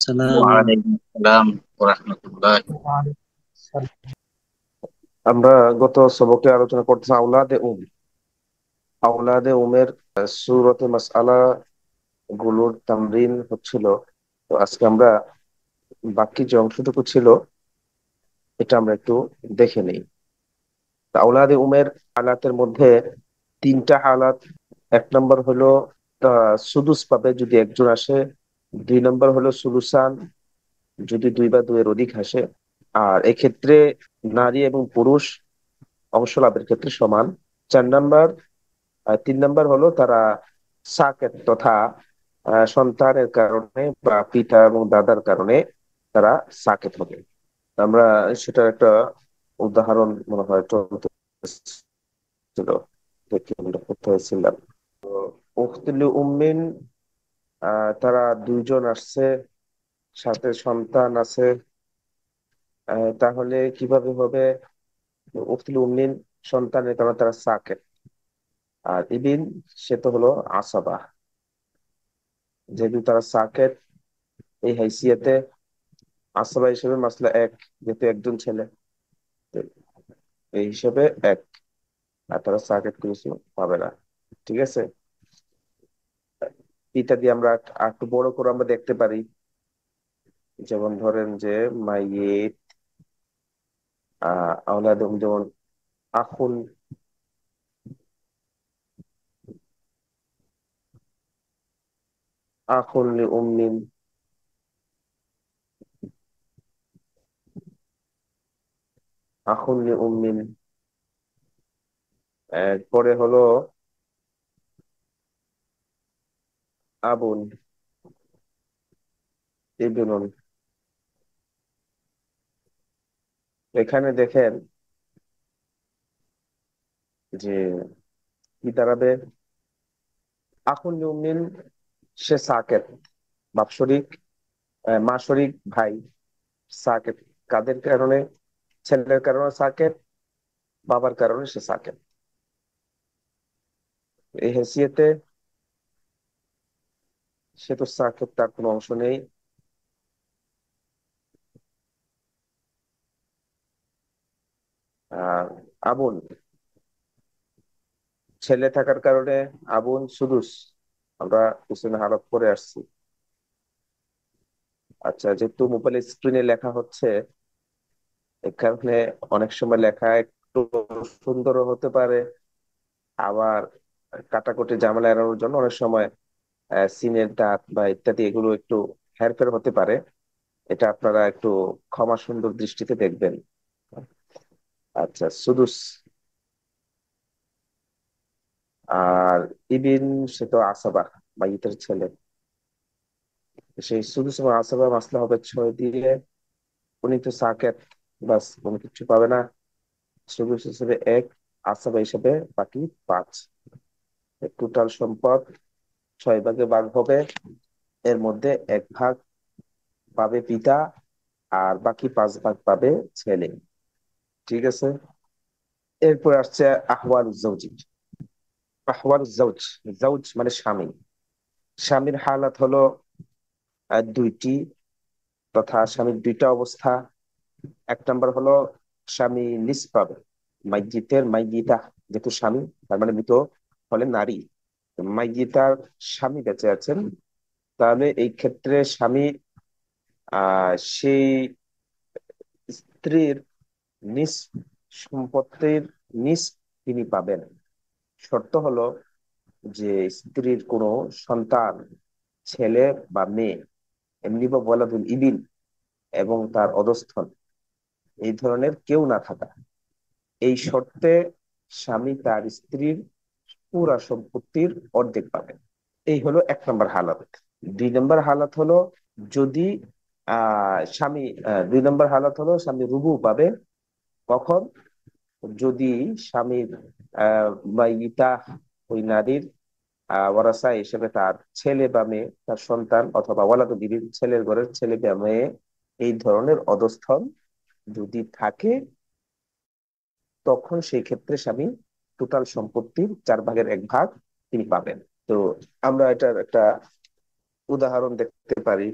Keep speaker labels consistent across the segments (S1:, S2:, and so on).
S1: সালাম।
S2: ওয়ালাইকুম আসসালাম ওয়া রাহমাতুল্লাহ।
S3: আমরা গত সবকে আলোচনা করতেছি আওলাদে উমের সূরতে মাসআলা গুলোর তামরিন হচ্ছিল। তো আজকে আমরা বাকি যে অংশটুকু ছিল এটা আমরা একটু দেখে নিই। তো আওলাদে উমের হালাতের মধ্যে তিনটা হালাত। এক নম্বর হলো সুদুস পাবে যদি একজন আসে। দুই নম্বর হলো সুলুসান যদি দুই বা দুইয়ের অধিক আসে। আর এক্ষেত্রে নারী এবং পুরুষ অংশ লাভের ক্ষেত্রে সমান। চার নম্বর আর তিন নম্বর হলো তারা সাকেত তথা সন্তানের কারণে বা পিতা এবং দাদার কারণে তারা সাকেত হবে। আমরা সেটার একটা উদাহরণ মনে হয় চলতেছিল, দেখে আমরা কোথায় ছিলাম। তো উখতুল উম্মিন, তারা দুইজন আসছে, সাথে সন্তান আছে। তাহলে কিভাবে হবে? উখতুল উম্মিন সন্তানের কারণে তারা সাকেত। আর ইবিন সে তো হলো আসাবা, যেহেতু তারা সাকেত এই হাইসিয়াতে আসবা হিসেবে মাসলা এক, যেহেতু একজন ছেলে, তো এই হিসেবে এক। আর তারা সার্কিট কিছু পাবে না। ঠিক আছে, এটা দিয়ে আমরা আর একটু বড় করে আমরা দেখতে পারি। যেমন ধরেন যে মাইয়িত আওলাদুম, যেমন আখুন, আখুন লি উম্মিন, আখুন লি উম্মিন। এরপরে হলো আবুন ইবনুন। এখানে দেখেন যে কি দাঁড়াবে। আখুন লি উম্মিন সে সাকেত, বাৎসরিক মাসরিক ভাই সাকেত। কাদের কারণে? ছেলের কারণে সাকেত, বাবার কারণে সে সাকেত। এই হেসিয়তে সে তো সাকেত, তার কোনো অংশ নেই। আর আবুন, ছেলে থাকার কারণে আবুন সুদুস, আমরা পিছনে হালত করে আসছি। আচ্ছা, যেহেতু মোবাইল স্ক্রিনে লেখা হচ্ছে, এখানে অনেক সময় লেখা একটু সুন্দরও হতে পারে, আবার কাটাকুটি ঝামেলা এড়ানোর জন্য অনেক সময় সিনের দাঁত বা ইত্যাদি এগুলো একটু হেরফের হতে পারে। এটা আপনারা একটু ক্ষমা সুন্দর দৃষ্টিতে দেখবেন। আচ্ছা, সুদুস। আর ইবিন সে তো আসাবা, মাইয়িতের ছেলে। সেই সুদুস এবং আসাবা মাসলা হবে 6 দিয়ে। উনি তো সাকেত, বাস কোনো কিছু পাবে না। সুদুস হিসেবে এক, আসাবা হিসেবে বাকি 5। টোটাল সম্পদ 6 ভাগে ভাগ হবে। এর মধ্যে 1 ভাগ পাবে পিতা, আর বাকি 5 ভাগ পাবে ছেলে। ঠিক আছে, এরপর আসছে আহওয়াল জৌজি। আহওয়াল জৌজ, জৌজ মানে স্বামী। স্বামীর হালাত হলো দুইটি, তথা স্বামীর দুইটা অবস্থা। এক নম্বর হলো স্বামী নিস পাবে। মাইয়িতের মাইয়িতা, যেহেতু স্বামী তার মানে মৃত হলে নারী, মাইয়িতার স্বামী বেঁচে আছেন, তাহলে এই ক্ষেত্রে স্বামী সেই স্ত্রীর নিস সম্পত্তির নিস তিনি পাবেন। শর্ত হলো যে স্ত্রীর কোনো সন্তান, ছেলে বা মেয়ে, এমনি বা ওয়ালাদুল ইবিন এবং তার অধস্তন, এই ধরনের কেউ না থাকা, এই শর্তে স্বামী তার স্ত্রীর পুরা সম্পত্তির অর্ধেক পাবেন। এই হলো 1 নম্বর হালাত। 2 নম্বর হালাত হলো যদি 2 নম্বর হালাত হলো স্বামী রুবু পাবে। কখন? যদি স্বামীর মাইয়িতা, ওই নারীর ওয়ারাসা হিসেবে তার ছেলে বা মেয়ে, তার সন্তান অথবা ওয়ালাদুল বিবি, ছেলের ঘরের ছেলে বা মেয়ে, এই ধরনের অধস্তন যদি থাকে, তখন সেই ক্ষেত্রে স্বামী টোটাল সম্পত্তির 4 ভাগের 1 ভাগ তিনি পাবেন। তো আমরা এটার একটা উদাহরণ দেখতে পারি।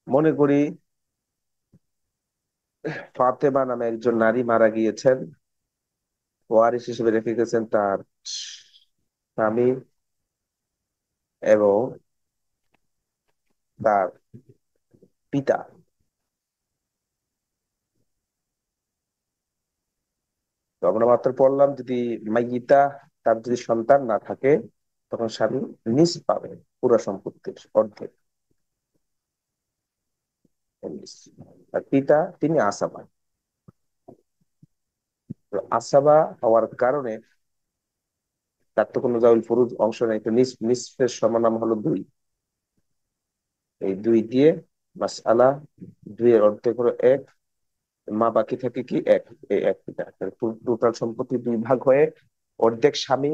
S3: মনে করি ফাতেমা নামে একজন নারী মারা গিয়েছেন, ওয়ারিশ হিসেবে রেখে গেছেন তার স্বামী এবং তার পিতা। তো আমরা মাত্র পড়লাম, যদি মাইয়িতা, তার যদি সন্তান না থাকে, তখন স্বামী নিস পাবে, পুরো সম্পত্তির অর্ধেক নিস। আর পিতা তিনি আসাবা। তো আসাবা হওয়ার কারণে তার তো কোনো জাউল ফুরুজ অংশ নেই, তো নিসফের সমান হলো দুই। এই দুই দিয়ে মাসআলা, দুই এর অর্ধেক হলো এক, মা বাকি থাকে কি এক, এই এক পিতা। টোটাল সম্পত্তি দুই ভাগ হয়ে অর্ধেক স্বামী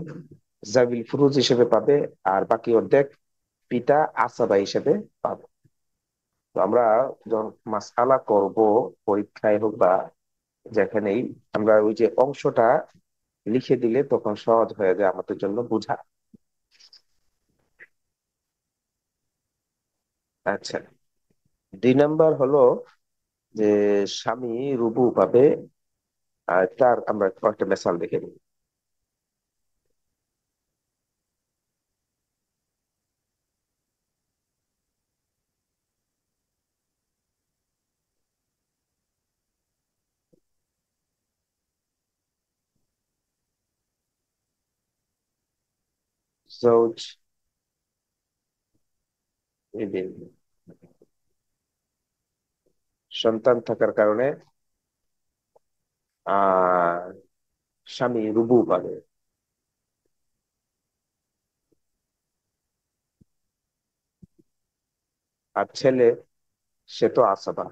S3: জাবিল ফুরুজ হিসেবে পাবে, আর বাকি অর্ধেক পিতা আসাবা হিসেবে পাবে। তো আমরা যখন মাসআলা করব, পরীক্ষায় হোক বা যেখানেই, আমরা ওই যে অংশটা লিখে দিলে তখন সহজ হয়ে যায় আমাদের জন্য বোঝা। আচ্ছা, 2 নাম্বার হলো যে স্বামী রুবু পাবে। আর তার আমরা কয়েকটা মেসাল দেখে নিই। জৌজ ইবিন, সন্তান থাকার কারণে আহ স্বামী রুবু পাবে। আর ছেলে, সে তো আসাবা।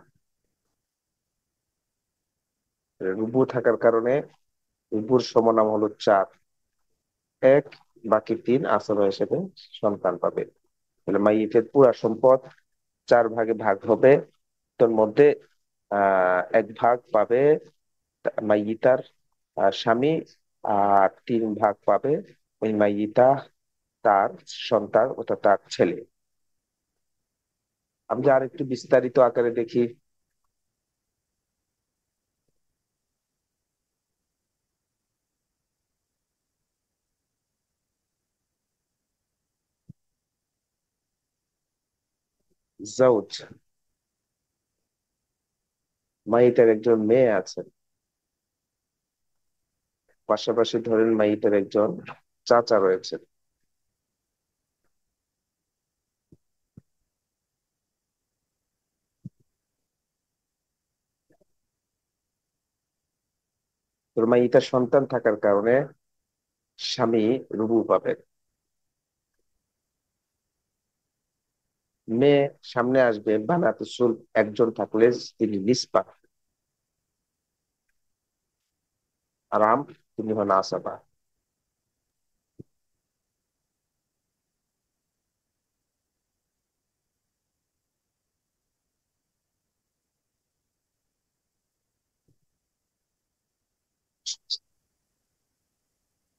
S3: রুবু থাকার কারণে রুবুর সমনাম হলো 4, এক, বাকি 3 আসাবা হিসেবে সন্তান পাবে। তাহলে মাইয়েতের পুরা সম্পদ 4 ভাগে ভাগ হবে। তোর মধ্যে এক ভাগ পাবে মাইয়িতার স্বামী, আর 3 ভাগ পাবে ওই মাইয়িতা তার সন্তান, ওটা তার ছেলে। আমি আর একটু বিস্তারিত আকারে দেখি। জাউজ, মাইয়িতার একজন মেয়ে আছেন, পাশাপাশি ধরেন মাইয়িতার একজন চাচা রয়েছেন। তোর মাইয়িতার সন্তান থাকার কারণে স্বামী রুবু পাবে। মেয়ে সামনে আসবে, বানাতে সুল একজন থাকলে তিনি নিসপা, আরাম তিনি হন আসাবা।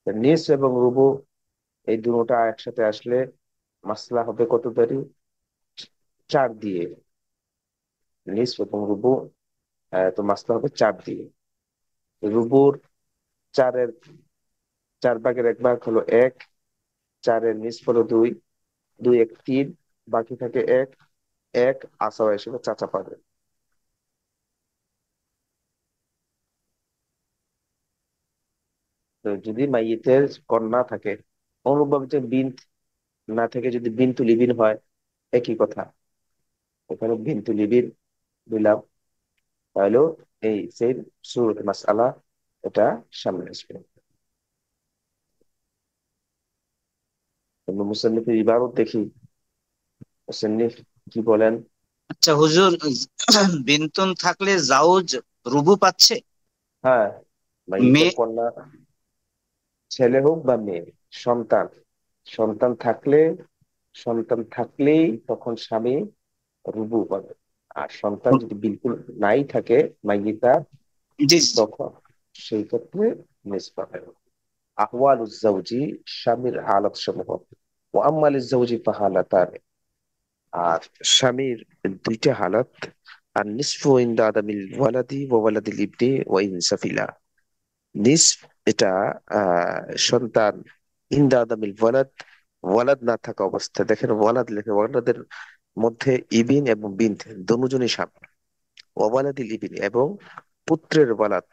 S3: নিস এবং রুবু এই দুটোটা একসাথে আসলে মাসলা হবে কত দাঁড়ি? 4 দিয়ে। নিস এবং রুবু, তো মাসলা হবে 4 দিয়ে। রুবুর 4 এর 4 ভাগের 1 ভাগ হলো 1, 4 এর নিস হলো 2, 2 1 3, বাকি থাকে 1, 1 আসাওয়া হিসেবে চাচা পাবে। তো যদি মাইয়েতের কন্যা থাকে, অনুরূপভাবে যে বিন্ত না থেকে যদি বিন্তু লিবিন হয়, একই কথা। এখানে বিন্তু লিবিন দিলাম, তাহলেও এই সেম সূরত মাসআলা এটা সামনে আসবে। মুসান্নিফের ইবারত দেখি, মুসান্নিফ কি বলেন।
S2: আচ্ছা হুজুর, বিনতুন থাকলে জাউজ রুবু পাচ্ছে?
S3: হ্যাঁ, মাইয়েতের
S2: মেয়ে?
S3: কন্যা, ছেলে হোক বা মেয়ে, সন্তান, সন্তান থাকলে, সন্তান থাকলেই তখন স্বামী রুবু পাবে। আর সন্তান যদি বিলকুল নাই থাকে মাইয়িতা,
S2: জি জি।
S3: তখন সেই ক্ষেত্রে নিস পাবে। আহওয়ালুজ জাওজি, স্বামীর হালাত সমূহ। ও আম্মালিজ জাওজি ফাহালাতান, আর স্বামীর দুইটা হালাত: আর নিসফু ইনদা আদামিল ওয়ালাদি ওয়া ওয়ালাদিল ইবনি ওয়া ইন সাফিলা। নিসফ, এটা সন্তান, ইনদা আদামিল ওয়ালাদ, ওয়ালাদ না থাকা অবস্থায়। দেখেন ওয়ালাদ লেখে, ওয়ালাদের মধ্যে ইবিন এবং বিনথ দুজনই সামিল। ওয়া ওয়ালাদিল ইবিন, এবং পুত্রের ওয়ালাদ,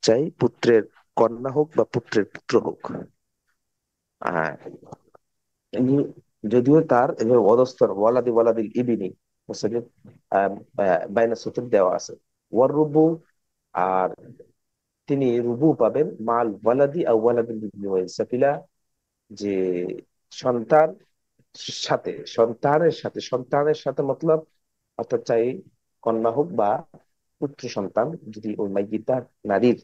S3: চাই পুত্রের কন্যা হোক বা পুত্রের পুত্র হোক। আহ ইনি, যদিও তার এভাবে অদস্তর ওয়ালাদি ওয়ালাদিল ইবিনি মুসাদ্দিদ বাইনা সূত্র দেওয়া আছে ওয়ার রুবু। আর তিনি রুবু পাবেন মাল ওয়ালাদি আর ওয়ালাদিল ইবনি ওয়া সাফিলা, যে সন্তান সাথে, সন্তানের সাথে মতলব, অর্থাৎ চাই কন্যা হোক বা পুত্র সন্তান, যদি ওই মাইয়িতার নারীর,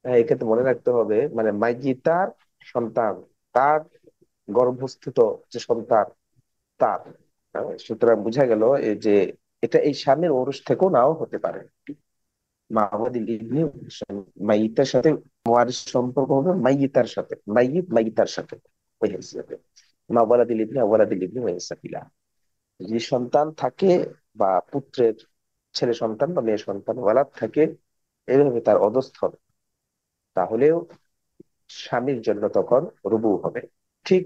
S3: এক্ষেত্রে মনে রাখতে হবে মানে মাইয়িতার সন্তান, তার গর্ভস্থিত যে সন্তান তার। সুতরাং বোঝা গেল এই যে এটা এই স্বামীর ওরস থেকেও নাও হতে পারে। মাওয়াদিল ইবনি, মাইয়িতার সাথে ওয়ারিস সম্পর্ক হবে মাইয়িতার সাথে, মাইয়িতার সাথে, ওই হিসেবে মাওয়ালাদিল ইবনি আওয়ালাদিল ইবনি ওয়াইসাকিলা। যদি সন্তান থাকে বা পুত্রের ছেলে সন্তান বা মেয়ে সন্তান ওয়ালাদ থাকে, এইভাবে তার অধস্তন, তাহলেও স্বামীর জন্য তখন রুবু হবে। ঠিক।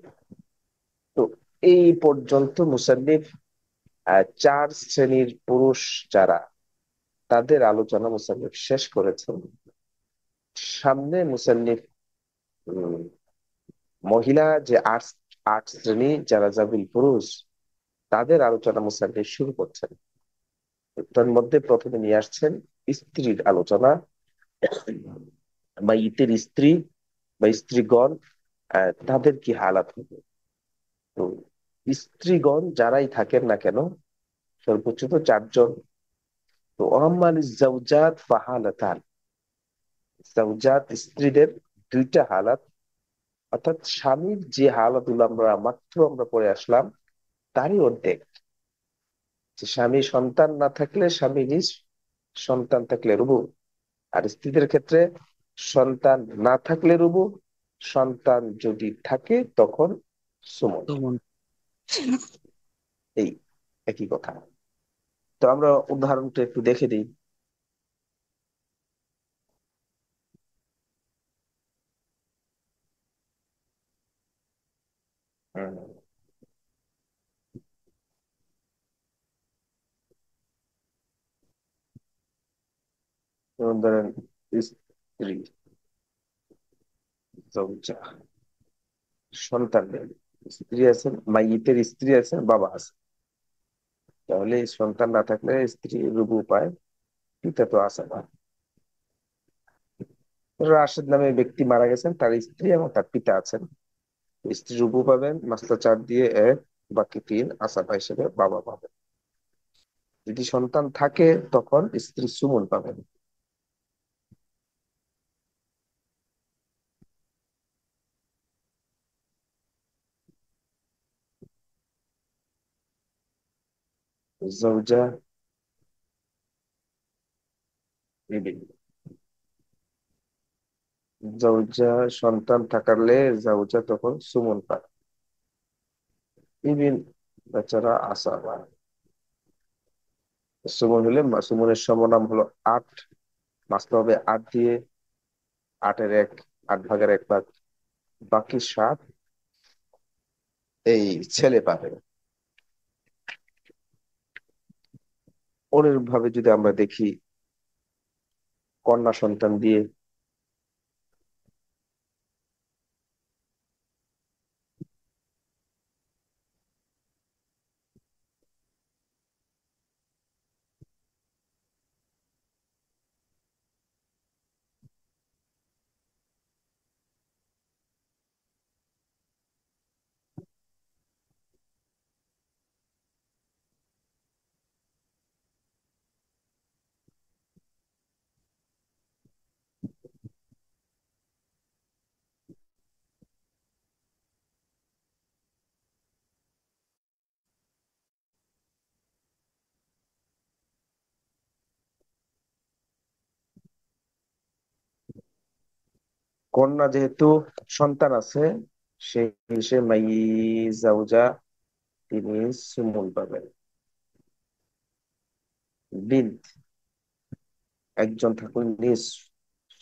S3: তো এই পর্যন্ত মুসান্নিফ চার শ্রেণীর পুরুষ যারা, তাদের আলোচনা মুসান্নিফ শেষ করেছেন। সামনে মুসান্নিফ উম, মহিলা যে আট আট শ্রেণী যারা জাবিল পুরুষ, তাদের আলোচনা মুসান্নিফ শুরু করছেন। তার মধ্যে প্রথমে নিয়ে আসছেন স্ত্রীর আলোচনা। মাইয়িতের স্ত্রী বা স্ত্রীগণ, তাদের কি হালাত হবে। তো স্ত্রীগণ যারাই থাকেন না কেন, সর্বোচ্চ তো চারজন। তো ওয়াম্মাল জাওজাত ফাহালাতান, জাওজাত স্ত্রীদের দুইটা হালাত, অর্থাৎ স্বামীর যে হালাতগুলো আমরা পড়ে আসলাম তারই অর্ধেক। যে স্বামী সন্তান না থাকলে স্বামী নিজ, সন্তান থাকলে রুবু। আর স্ত্রীদের ক্ষেত্রে সন্তান না থাকলে রুবু, সন্তান যদি থাকে তখন সুমন।
S2: সুমন।
S3: এই একই কথা। তো আমরা উদাহরণটা একটু দেখে দিই। হুম, যেমন ধরেন স্ত্রী, যৌজা, সন্তান নেই, স্ত্রী আছেন, মাইয়িতের স্ত্রী আছেন, বাবা আছে। তাহলে এই সন্তান না থাকলে স্ত্রী রুবু পায়, পিতা তো আছে না। রাশেদ নামে ব্যক্তি মারা গেছেন, তার স্ত্রী এবং তার পিতা আছেন। স্ত্রী রুবু পাবেন, মাসলা 4 দিয়ে 1, বাকি 3 আসাবা হিসেবে বাবা পাবেন। যদি সন্তান থাকে তখন স্ত্রী সুমন পাবেন। জৌজা, বিবি। জৌজা সন্তান থাকলে জৌজা তখন সুমন পায়। বিবিন বেচারা আসাবা। সুমন হলে সুমনের সমনাম হলো 8, মাসলা হবে 8 দিয়ে 8-এর 1, 8 ভাগের 1 ভাগ, বাকি 7 এই ছেলে পাবে। অনুরূপ ভাবে যদি আমরা দেখি কন্যা সন্তান দিয়ে, কন্যা যেহেতু সন্তান আছে, সেই হিসেবে মাই জাউজা তিনি সুমন পাবেন। বিন্ত একজন থাকলে নিজ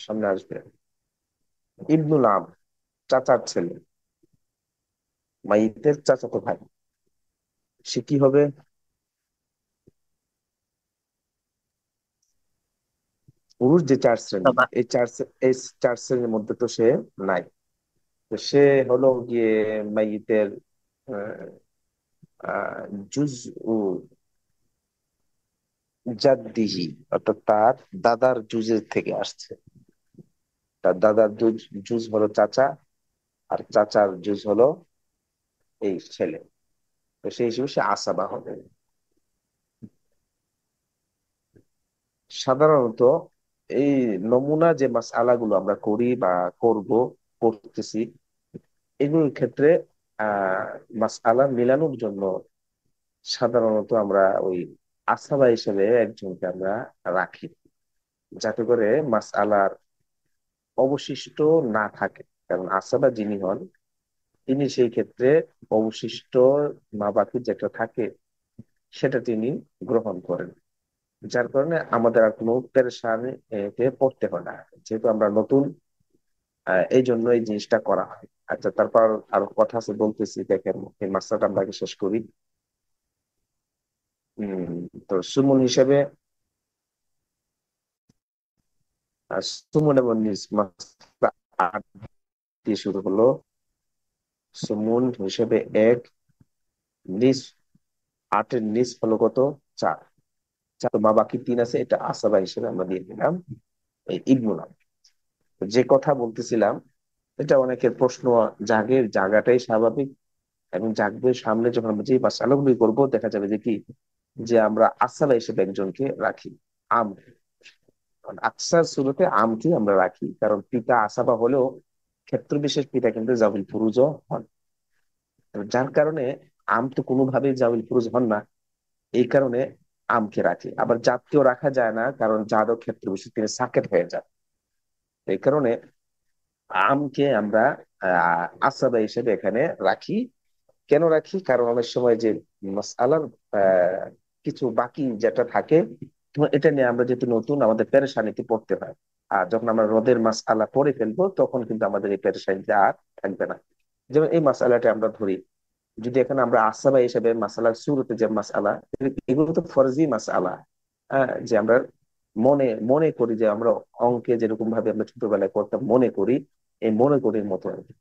S3: সামনে আসবে। ইবনুল আম চাচার ছেলে, মাইতের চাচাতো ভাই, সে কি হবে? পুরুষ যে চার শ্রেণী,
S2: আসবা।
S3: এই চার শ্রেণীর মধ্যে তো সে নাই। তো সে হলো গিয়ে মাইতের আহ, জুজ ও জাদ্দিহি, অর্থাৎ তার দাদার জুজের থেকে আসছে। তার দাদার জুজ জুজ হলো চাচা, আর চাচার জুজ হলো এই ছেলে। তো সেই হিসেবে সে আসাবা হবে। সাধারণত এই নমুনা যে মাসআলাগুলো আমরা করি বা করব, করতেছি, এগুলোর ক্ষেত্রে আহ মাসআলা মিলানোর জন্য সাধারণত আমরা ওই আসাবা হিসেবে একজনকে আমরা রাখি, যাতে করে মাসআলার অবশিষ্ট না থাকে। কারণ আসাবা যিনি হন, তিনি সেই ক্ষেত্রে অবশিষ্ট মা বাকি যেটা থাকে সেটা তিনি গ্রহণ করেন। যার কারণে আমাদের আর কোনো পেরেশানি এতে পড়তে হয় না, যেহেতু আমরা নতুন। এই জন্য এই জিনিসটা করা হয়। আচ্ছা, তারপর আরো কথা আছে বলতেছি, দেখেন এই মাসলাটা আমরা আগে শেষ করি। হম তো সুমন হিসেবে সুমন এবং নিস মাসলা 8 দিয়ে শুরু হলো। সুমন হিসেবে এক, নিস, 8-এর নিস হলো কত? 4। চার মা বাকি 3 আছে, এটা আসাবা হিসেবে আমরা দিয়ে দিলাম এই ইবনুল আম। যে কথা বলতেছিলাম, এটা অনেকের প্রশ্ন জাগে, জাগাটাই স্বাভাবিক। এবং জাগবে সামনে যখন আমরা যে মাসালাগুলি করবো, দেখা যাবে যে কি, যে আমরা আসলা হিসেবে একজনকে রাখি। আম, আকসার শুরুতে আমকে আমরা রাখি, কারণ পিতা আসাবা হলেও ক্ষেত্র বিশেষ পিতা কিন্তু জাবিল ফুরুজ হন। তো যার কারণে আম তো কোনোভাবেই জাবিল ফুরুজ হন না, এই কারণে আমকে রাখি। আবার জাতকেও রাখা যায় না, কারণ জাদক ক্ষেত্র বিশেষ তিনি সাকেত হয়ে যায়। এই কারণে আমকে আমরা আসাবা হিসেবে এখানে রাখি। কেন রাখি? কারণ অনেক সময় যে মাসআলার আহ, কিছু বাকি যেটা থাকে, তো এটা নিয়ে আমরা যেহেতু নতুন, আমাদের পেরেশানিতে পড়তে হয়। আর যখন আমরা রদের মাসআলা পড়ে ফেলবো, তখন কিন্তু আমাদের এই পেরেশানিটা আর থাকবে না। যেমন এই মাসআলাটা আমরা ধরি, যদি এখানে আমরা আসাবা হিসেবে মাসআলার শুরুতে যে মাসআলা, এগুলো তো ফরজি মাসআলা। যে আমরা মনে মনে করি, যে আমরা অঙ্কে যেরকম ভাবে আমরা ছোটবেলায় করতাম মনে করি, এই মনে করির মতো আর কি।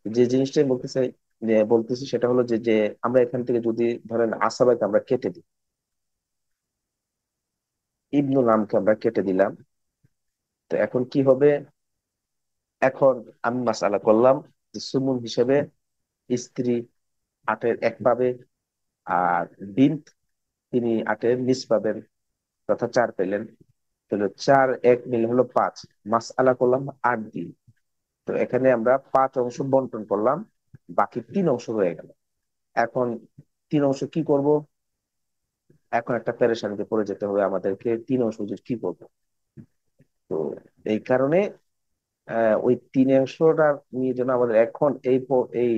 S3: যে জিনিসটাই বলতে চাই, যে বলতেছি সেটা হলো যে যে আমরা এখান থেকে যদি ধরেন আসাবাকে আমরা কেটে দিই, ইবনুল নামকে আমরা কেটে দিলাম, তো এখন কি হবে? এখন আমি মাসালা করলাম যে সুমুন হিসেবে স্ত্রী 8-এর 1 পাবে, আর বিন্ত তিনি 8-এর নিচ পাবেন, তথা 4 পেলেন। তাহলে 4-1 মিলে হলো 5। মাসআলা করলাম 8 দিয়ে। তো এখানে আমরা 5 অংশ বন্টন করলাম, বাকি 3 অংশ হয়ে গেল। এখন 3 অংশ কি করব? এখন একটা পেরেশানিতে পড়ে যেতে হবে আমাদেরকে, 3 অংশ যে কি করবো। তো এই কারণে ওই 3 অংশটা নিয়ে যেন আমাদের এখন এই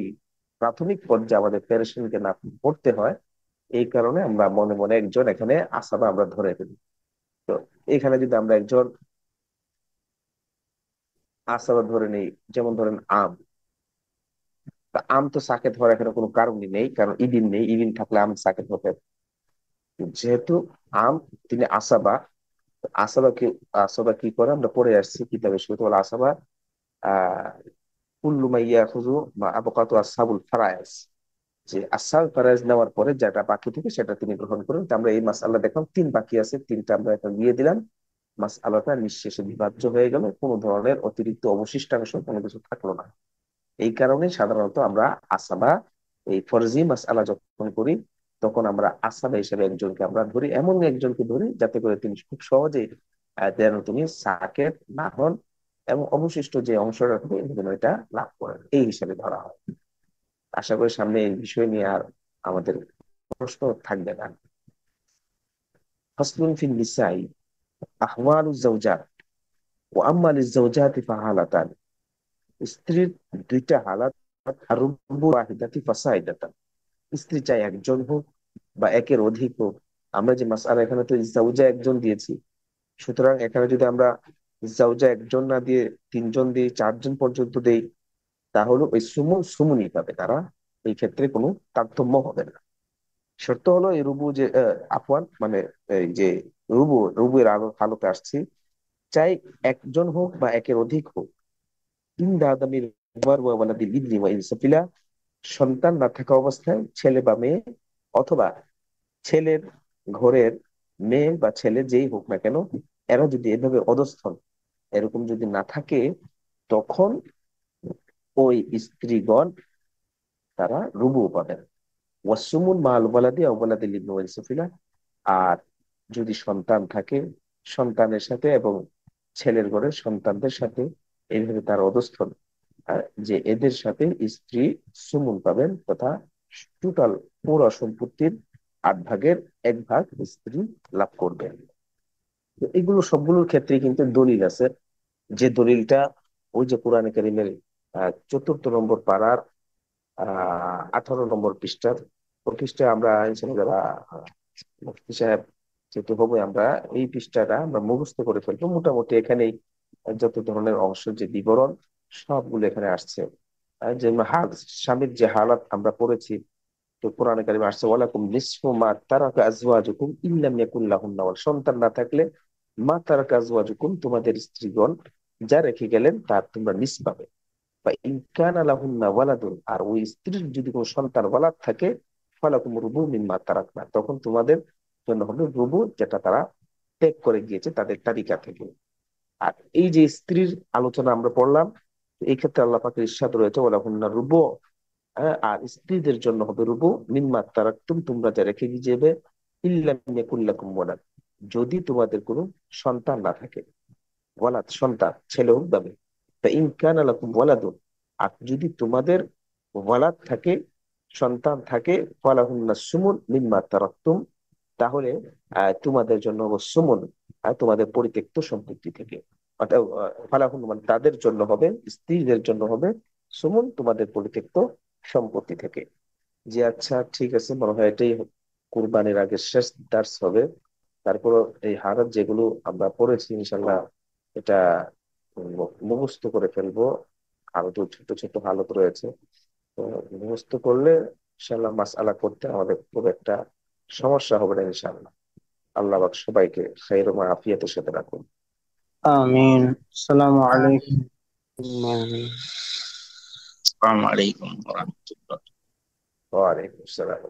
S3: প্রাথমিক পর্যায়ে আমাদের পেরেশানিকে না পড়তে হয়, এই কারণে আমরা মনে মনে একজন এখানে আসামা আমরা ধরে ফেলি। তো এখানে যদি আমরা একজন আসামা ধরে নেই, যেমন ধরেন আম, তা আম তো সাকেত হওয়ার এখানে কোনো কারণই নেই, কারণ ইবিন নেই, ইবিন থাকলে আম সাকেত হতে। যেহেতু আম তিনি আসাবা, আসাবা কি, আসাবা কি করে আমরা পড়ে আসছি কিতাবে শুরুতে বলে আসাবা আহ কুল্লু মাইয়া খুজু বা আবকাতু আসহাবুল ফারায়েজ, যে আসাল ফারায়েজ নেওয়ার পরে যেটা বাকি থেকে সেটা তিনি গ্রহণ করেন। তো আমরা এই মাসআলা দেখলাম 3 বাকি আছে, 3টা আমরা এখন দিয়ে দিলাম। মাসআলাটা নিঃশেষে বিভাজ্য হয়ে গেল, কোনো ধরনের অতিরিক্ত অবশিষ্টাংশ কোনো কিছু থাকলো না। এই কারণে সাধারণত আমরা আসাবা, এই ফরজি মাসআলা যখন করি, তখন আমরা আসাবা হিসেবে একজনকে আমরা ধরি, এমন একজনকে ধরি যাতে করে তিনি খুব সহজে যেন তিনি সাকেত না হন, এবং অবশিষ্ট যে অংশটা থাকে যেন এটা লাভ করেন, এই হিসেবে ধরা হয়। আশা করি সামনে এই বিষয় নিয়ে আর আমাদের প্রশ্ন থাকবে না। ফাসলুন ফিন নিসাই আহওয়ালুজ জাওজাত ওয়া আম্মা লিজ-জাওজাতি ফাহালাতান। স্ত্রীর 2টা হালাত, আর রুব্বু ওয়াহিদাতি ফাসাইদাতান। স্ত্রী চাই একজন হোক বা একের অধিক হোক, আমরা যে মাসআলা এখানে তো জাউজা একজন দিয়েছি, সুতরাং এখানে যদি আমরা জাউজা একজন না দিয়ে তিনজন দিই, চারজন পর্যন্ত দেই, তাহলে ওই সুমুনি পাবে তারা। এই ক্ষেত্রে কোনো তারতম্য হবে না। শর্ত হলো এই রুবু যে আফওয়ান মানে এই যে রুবুর আলোতে আসছি, চাই একজন হোক বা একের অধিক হোক, তিন দাদামির ইবনি ওয়া ইনসাফিলা, সন্তান না থাকা অবস্থায় ছেলে বা মেয়ে, অথবা ছেলের ঘরের মেয়ে বা ছেলে যেই হোক না কেন, এরা যদি এভাবে অধস্থন এরকম যদি না থাকে, তখন ওই স্ত্রীগণ তারা রুবু পাবেন। ওয়াসুমুন মাল ওয়ালাদি আও ওয়ালাদিল ইবনি ওয়া ইনসাফিলা। আর যদি সন্তান থাকে, সন্তানের সাথে এবং ছেলের ঘরের সন্তানদের সাথে এইভাবে তার অধস্থন, যে এদের সাথে স্ত্রী সুমুন পাবেন, তথা টোটাল পুরো সম্পত্তির 8 ভাগের 1 ভাগ স্ত্রী লাভ করবেন। তো এগুলো সবগুলোর ক্ষেত্রে কিন্তু দলিল আছে, যে দলিলটা ওই যে কোরআনে কারিমের 4th নম্বর পারার 18 নম্বর পৃষ্ঠার, ওই পৃষ্ঠায় আমরা ইনশাআল্লাহ যারা মুফতি সাহেব যেহেতু হবে, আমরা এই পৃষ্ঠাটা আমরা মুখস্থ করে ফেলবো মোটামুটি। এখানেই যত ধরনের অংশ যে বিবরণ সবগুলো এখানে আসছে। যে স্বামীর যে হালাত আমরা পড়েছি, তো কোরআনে কারিমে আসছে ওয়ালাকুম নিসফু মা তারাকা আজওয়াজুকুম ইল্লাম ইয়াকুল লাহুন্না ওয়ালাদ, সন্তান না থাকলে মা তারাকা আজওয়াজুকুম, তোমাদের স্ত্রীগণ যা রেখে গেলেন তার তোমরা নিস পাবে। বা ইন কানা লাহুন্না ওয়ালাদুন, আর ওই স্ত্রীর যদি কোনো সন্তান ওয়ালাদ থাকে, ফালাকুম রুবু মিম্মা তারাকনা, তখন তোমাদের জন্য হবে রুবু, যেটা তারা ত্যাগ করে গিয়েছে তাদের তালিকা থেকে। আর এই যে স্ত্রীর আলোচনা আমরা পড়লাম, এই ক্ষেত্রে আল্লাহ পাকের ইরশাদ রয়েছে ওয়ালাহুন্না রুবু, আর স্ত্রীদের জন্য হবে রুবু মিম্মা তারাকতুম, তোমরা যা রেখে যাবে, ইল্লাম ইয়াকুল লাকুম ওয়ালাদ, যদি তোমাদের কোনো সন্তান না থাকে। ওয়ালাদ সন্তান, ছেলে হোক বা মেয়ে। তা ইন কানা লাকুম ওয়ালাদুন, আর যদি তোমাদের ওয়ালাদ থাকে, সন্তান থাকে, ফালাহুন্না সুমুন মিম্মা তারাকতুম, তাহলে তোমাদের জন্য হবে সুমুন, তোমাদের পরিত্যক্ত সম্পত্তি থেকে। অর্থাৎ ফালাহুন মানে তাদের জন্য হবে, স্ত্রীদের জন্য হবে সুমুন, তোমাদের পরিত্যক্ত সম্পত্তি থেকে। যে আচ্ছা ঠিক আছে, মনে হয় এটাই কুরবানির আগে শেষ দার্স হবে। তারপর এই হারাত যেগুলো আমরা পড়েছি ইনশাল্লাহ এটা মুখস্থ করে ফেলবো। আরো তো ছোট ছোট হালত রয়েছে, তো মুখস্থ করলে ইনশাল্লাহ মাসআলা করতে আমাদের খুব একটা সমস্যা হবে না ইনশাল্লাহ। আল্লাহ পাক সবাইকে খাইর ও আফিয়াতের সাথে রাখুন।
S1: آمين. السلام عليكم.
S2: আসসালামু আলাইকুম ওয়া রাহমাতুল্লাহ।
S3: ওয়ালাইকুম আসসালাম।